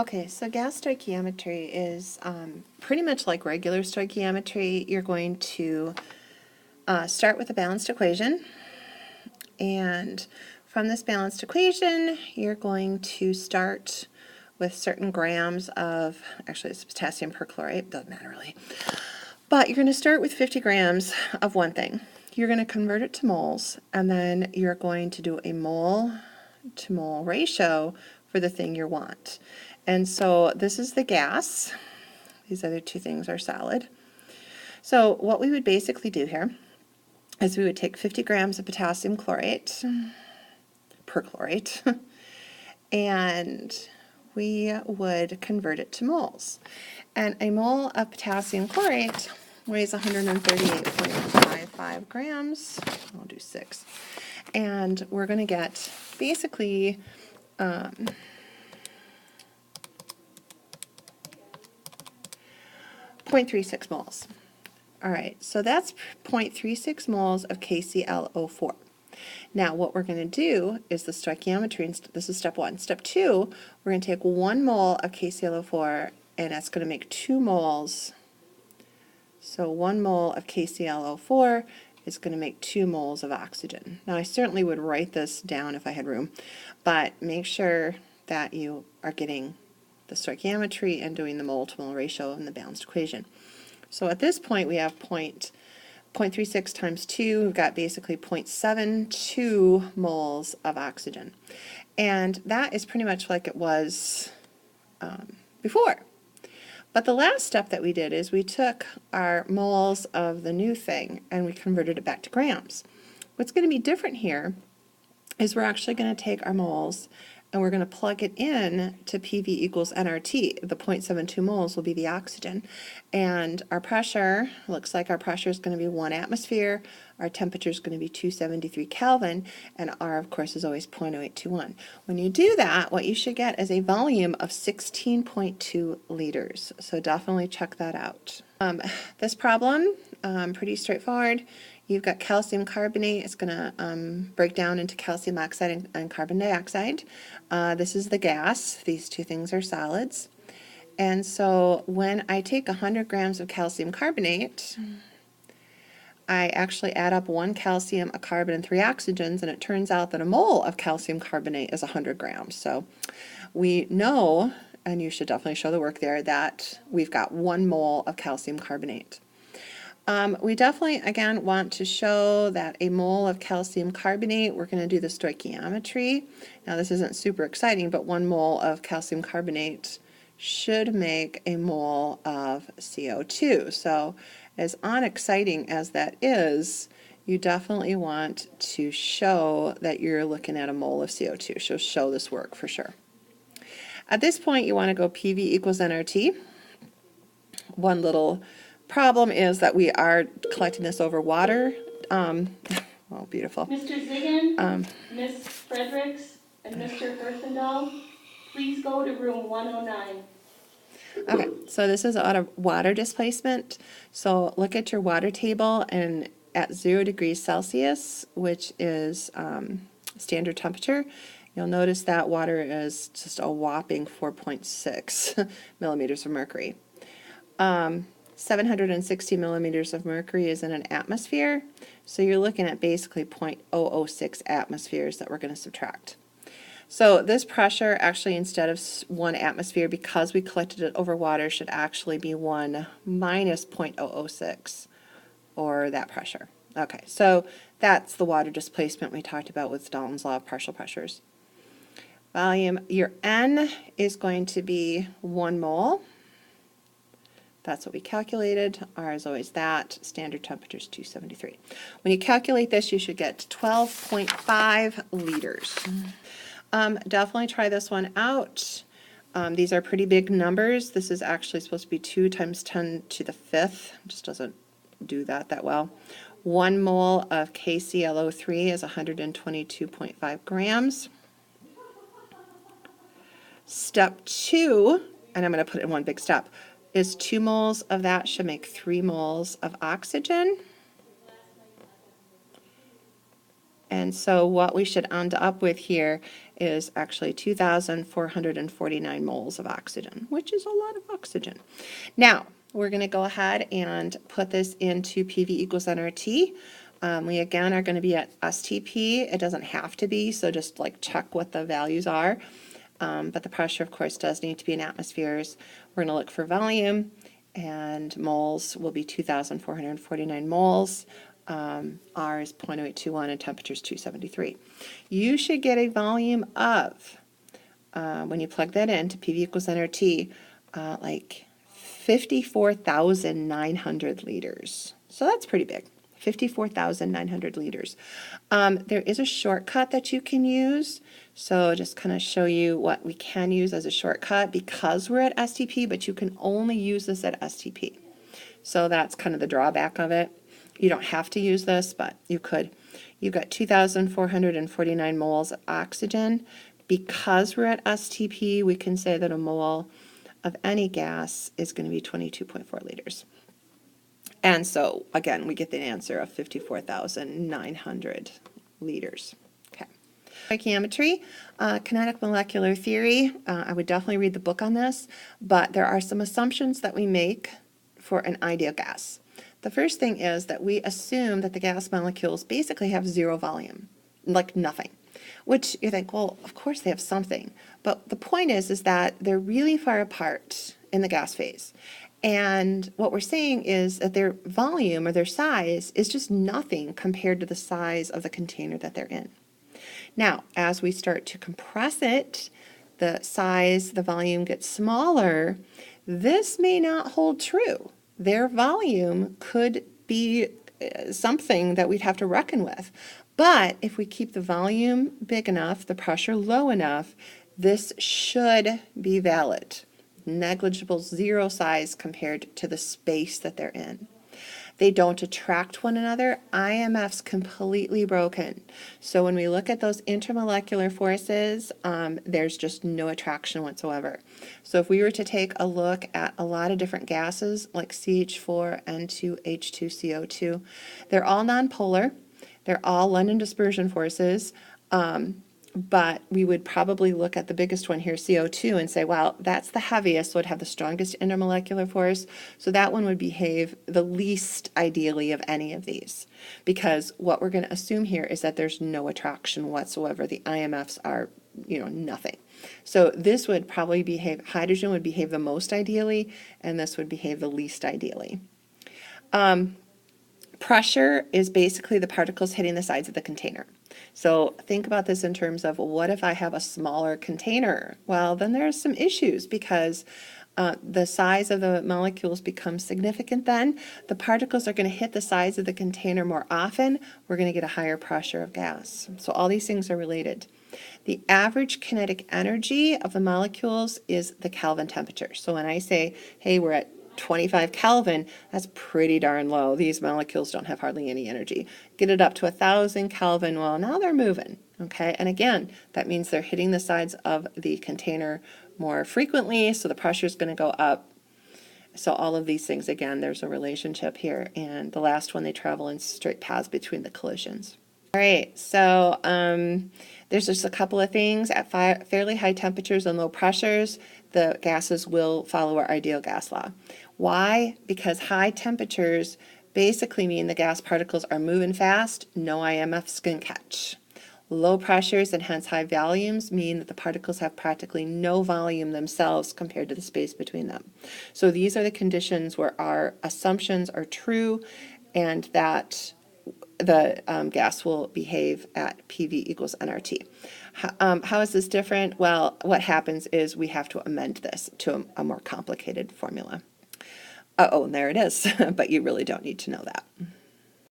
Okay, so gas stoichiometry is pretty much like regular stoichiometry. You're going to start with a balanced equation, and from this balanced equation, you're going to start with certain grams of, actually it's potassium perchlorate, doesn't matter really, but you're going to start with 50 grams of one thing. You're going to convert it to moles, and then you're going to do a mole to mole ratio for the thing you want. And so this is the gas. These other two things are solid. So what we would basically do here is we would take 50 grams of potassium chlorate, perchlorate, and we would convert it to moles. And a mole of potassium chlorate weighs 138.55 grams. I'll do 6. And we're going to get basically 0.36 moles. All right, so that's 0.36 moles of KClO4. Now what we're going to do is the stoichiometry, and this is step 1. Step 2, we're going to take 1 mole of KClO4, and that's going to make 2 moles. So 1 mole of KClO4 is going to make 2 moles of oxygen. Now I certainly would write this down if I had room, but make sure that you are getting the stoichiometry and doing the mole to mole ratio in the balanced equation. So at this point we have 0.36 times 2, we've got basically 0.72 moles of oxygen. And that is pretty much like it was before. But the last step that we did is we took our moles of the new thing and we converted it back to grams. What's going to be different here is we're actually going to take our moles and we're going to plug it in to PV equals nRT. The 0.72 moles will be the oxygen. And our pressure, looks like our pressure is going to be 1 atmosphere, our temperature is going to be 273 Kelvin, and R, of course, is always 0.0821. When you do that, what you should get is a volume of 16.2 liters. So definitely check that out. This problem, pretty straightforward. You've got calcium carbonate. It's going to break down into calcium oxide and carbon dioxide. This is the gas. These two things are solids. And so when I take 100 grams of calcium carbonate, I actually add up 1 calcium, a carbon, and 3 oxygens, and it turns out that a mole of calcium carbonate is 100 grams. So we know, and you should definitely show the work there, that we've got 1 mole of calcium carbonate. We definitely, again, want to show that a mole of calcium carbonate, we're going to do the stoichiometry. Now this isn't super exciting, but 1 mole of calcium carbonate should make a mole of CO2. So as unexciting as that is, you definitely want to show that you're looking at a mole of CO2. So show this work for sure. At this point, you want to go PV equals nRT. One little problem is that we are collecting this over water. Oh, beautiful. Mr. Zigan, Ms. Fredericks, and Mr. Herfindahl, please go to room 109. Okay, so this is out of water displacement. So look at your water table, and at 0 degrees Celsius, which is standard temperature, you'll notice that water is just a whopping 4.6 millimeters of mercury. 760 millimeters of mercury is in an atmosphere, so you're looking at basically 0.006 atmospheres that we're going to subtract. So this pressure actually, instead of 1 atmosphere, because we collected it over water, should actually be 1 minus 0.006, or that pressure. Okay, so that's the water displacement we talked about with Dalton's law of partial pressures. Volume, your N is going to be 1 mole. That's what we calculated. R is always that. Standard temperature is 273. When you calculate this, you should get 12.5 liters. Definitely try this one out. These are pretty big numbers. This is actually supposed to be 2 times 10 to the 5th. It just doesn't do that well. 1 mole of KClO3 is 122.5 grams. Step 2, and I'm going to put it in one big step, is 2 moles of that should make 3 moles of oxygen. And so what we should end up with here is actually 2,449 moles of oxygen, which is a lot of oxygen. Now, we're going to go ahead and put this into PV equals nRT. We again are going to be at STP. It doesn't have to be, so just like check what the values are. But the pressure, of course, does need to be in atmospheres. We're going to look for volume, and moles will be 2,449 moles. R is 0.0821 and temperature is 273. You should get a volume of, when you plug that in to PV equals nRT, like 54,900 liters. So that's pretty big. 54,900 liters. There is a shortcut that you can use. So just kind of show you what we can use as a shortcut because we're at STP, but you can only use this at STP. So that's kind of the drawback of it. You don't have to use this, but you could. You've got 2,449 moles of oxygen. Because we're at STP, we can say that a mole of any gas is going to be 22.4 liters. And so, again, we get the answer of 54,900 liters. Okay. Stoichiometry, kinetic molecular theory. I would definitely read the book on this, but there are some assumptions that we make for an ideal gas. The first thing is that we assume that the gas molecules basically have zero volume, like nothing, which you think, well, of course they have something. But the point is that they're really far apart in the gas phase. And what we're saying is that their volume or their size is just nothing compared to the size of the container that they're in. Now, as we start to compress it, the size, the volume gets smaller. This may not hold true. Their volume could be something that we'd have to reckon with. But if we keep the volume big enough, the pressure low enough, this should be valid. Negligible, zero size compared to the space that they're in. They don't attract one another. IMF's completely broken. So when we look at those intermolecular forces, there's just no attraction whatsoever. So if we were to take a look at a lot of different gases like CH4, N2, H2, CO2, they're all nonpolar. They're all London dispersion forces. But we would probably look at the biggest one here, CO2, and say, well, that's the heaviest, so it'd have the strongest intermolecular force. So that one would behave the least ideally of any of these. Because what we're going to assume here is that there's no attraction whatsoever. The IMFs are, nothing. So this would probably behave, hydrogen would behave the most ideally, and this would behave the least ideally. Pressure is basically the particles hitting the sides of the container. So think about this in terms of, well, what if I have a smaller container? Well, then there's some issues because the size of the molecules becomes significant then. The particles are going to hit the sides of the container more often. We're going to get a higher pressure of gas. So all these things are related. The average kinetic energy of the molecules is the Kelvin temperature. So when I say, hey, we're at 25 Kelvin, that's pretty darn low. These molecules don't have hardly any energy. Get it up to 1,000 Kelvin, well, now they're moving, okay? And again, that means they're hitting the sides of the container more frequently, so the pressure is going to go up. So all of these things, again, there's a relationship here. And the last one, they travel in straight paths between the collisions. All right, so there's just a couple of things. At fairly high temperatures and low pressures, the gases will follow our ideal gas law. Why? Because high temperatures basically mean the gas particles are moving fast, no IMFs can catch. Low pressures and hence high volumes mean that the particles have practically no volume themselves compared to the space between them. So these are the conditions where our assumptions are true and that the gas will behave at PV equals nRT. How is this different? Well, what happens is we have to amend this to a more complicated formula. Oh, and there it is, but you really don't need to know that.